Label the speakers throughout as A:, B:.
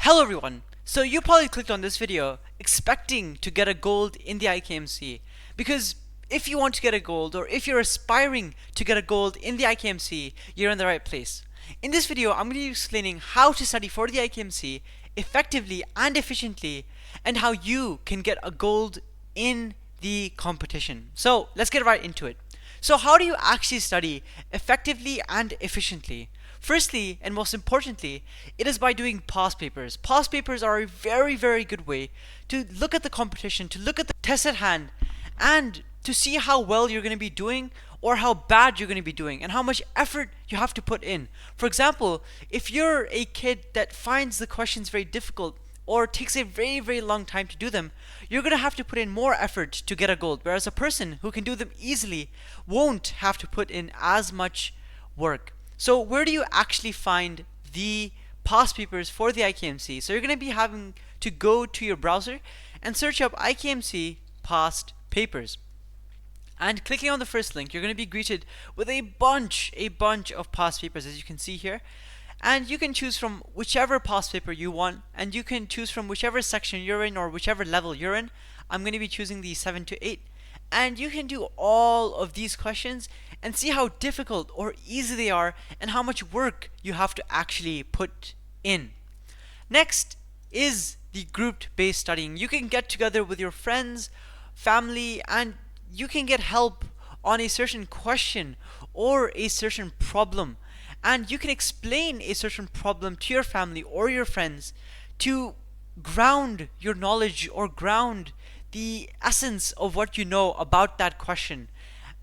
A: Hello everyone! So you probably clicked on this video expecting to get a gold in the IKMC, because if you want to get a gold, or if you're aspiring to get a gold in the IKMC, you're in the right place. In this video I'm going to be explaining how to study for the IKMC effectively and efficiently, and how you can get a gold in the competition. So let's get right into it. So how do you actually study effectively and efficiently? Firstly, and most importantly, it is by doing past papers. Past papers are a very good way to look at the competition, to look at the test at hand, and to see how well you're going to be doing or how bad you're going to be doing and how much effort you have to put in. For example, if you're a kid that finds the questions very difficult or takes a very long time to do them, you're going to have to put in more effort to get a gold, whereas a person who can do them easily won't have to put in as much work. So where do you actually find the past papers for the IKMC? So you're going to be having to go to your browser and search up IKMC past papers. And clicking on the first link, you're going to be greeted with a bunch of past papers, as you can see here. And you can choose from whichever past paper you want, and you can choose from whichever section you're in or whichever level you're in. I'm going to be choosing the 7 to 8. And you can do all of these questions and see how difficult or easy they are and how much work you have to actually put in. Next is the grouped based studying. You can get together with your friends, family, and you can get help on a certain question or a certain problem. And you can explain a certain problem to your family or your friends to ground your knowledge or ground the essence of what you know about that question.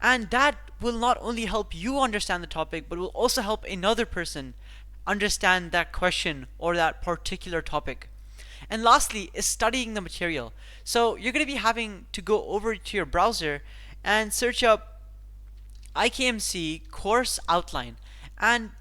A: And that will not only help you understand the topic, but will also help another person understand that question or that particular topic. And lastly is studying the material. So you're going to be having to go over to your browser and search up IKMC course outline, and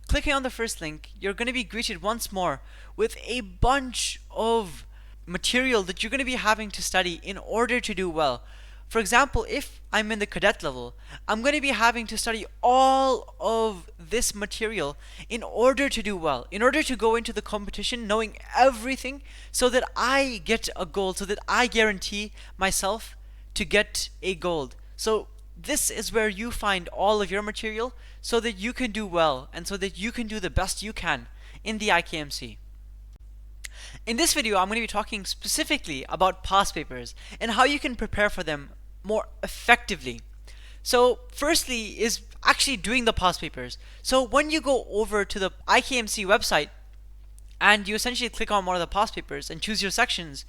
A: clicking on the first link, you're going to be greeted once more with a bunch of material that you're going to be having to study in order to do well. For example, if I'm in the cadet level, I'm going to be having to study all of this material in order to do well, in order to go into the competition knowing everything, so that I get a gold, so that I guarantee myself to get a gold. So this is where you find all of your material so that you can do well and so that you can do the best you can in the IKMC. In this video, I'm going to be talking specifically about past papers and how you can prepare for them more effectively. So firstly is actually doing the past papers. So when you go over to the IKMC website and you essentially click on one of the past papers and choose your sections,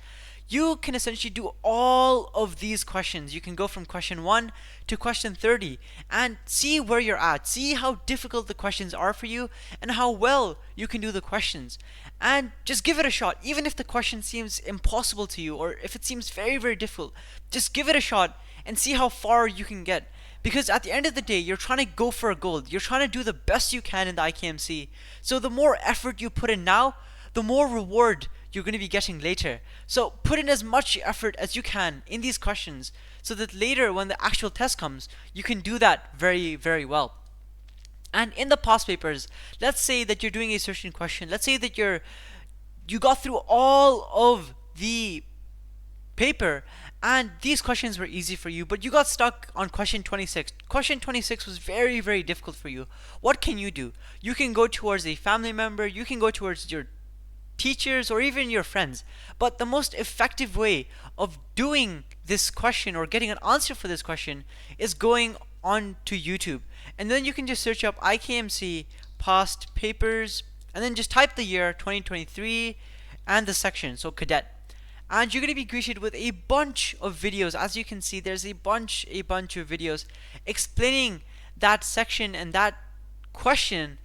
A: you can essentially do all of these questions. You can go from question 1 to question 30 and see where you're at, see how difficult the questions are for you and how well you can do the questions. And just give it a shot. Even if the question seems impossible to you, or if it seems very difficult, just give it a shot and see how far you can get. Because at the end of the day, you're trying to go for a gold. You're trying to do the best you can in the IKMC. So the more effort you put in now, the more reward you're going to be getting later. So put in as much effort as you can in these questions so that later when the actual test comes, you can do that very well. And in the past papers, let's say that you're doing a certain question. Let's say that you got through all of the paper and these questions were easy for you, but you got stuck on question 26. Question 26 was very difficult for you. What can you do? You can go towards a family member, you can go towards your teachers or even your friends. But the most effective way of doing this question or getting an answer for this question is going on to YouTube. And then you can just search up IKMC past papers and then just type the year 2023 and the section, so cadet. And you're going to be greeted with a bunch of videos. As you can see, there's a bunch of videos explaining that section and that question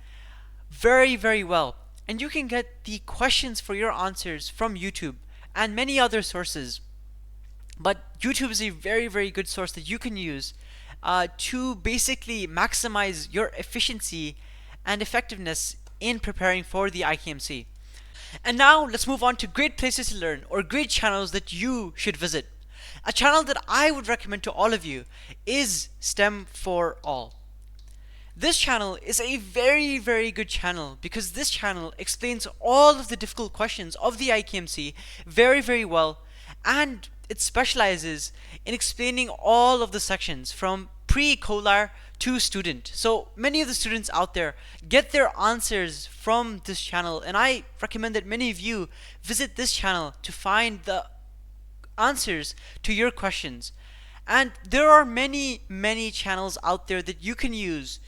A: very well. And you can get the questions for your answers from YouTube and many other sources. But YouTube is a very good source that you can use to basically maximize your efficiency and effectiveness in preparing for the IKMC. And now let's move on to great places to learn, or great channels that you should visit. A channel that I would recommend to all of you is STEM for All. This channel is a very, very good channel because this channel explains all of the difficult questions of the IKMC very, very well, and it specializes in explaining all of the sections from pre-Colar to student. So many of the students out there get their answers from this channel, and I recommend that many of you visit this channel to find the answers to your questions. And there are many, many channels out there that you can use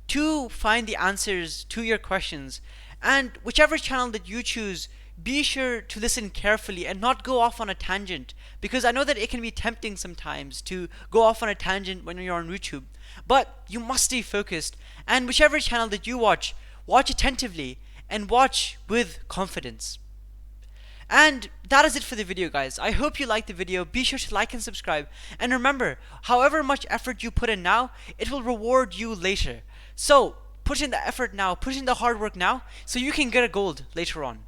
A: to find the answers to your questions. And whichever channel that you choose, be sure to listen carefully and not go off on a tangent, because I know that it can be tempting sometimes to go off on a tangent when you're on YouTube. But you must stay focused, and whichever channel that you watch, watch attentively and watch with confidence. And that is it for the video, guys. I hope you liked the video. Be sure to like and subscribe. And remember, however much effort you put in now, it will reward you later. So put in the effort now, put in the hard work now, so you can get a gold later on.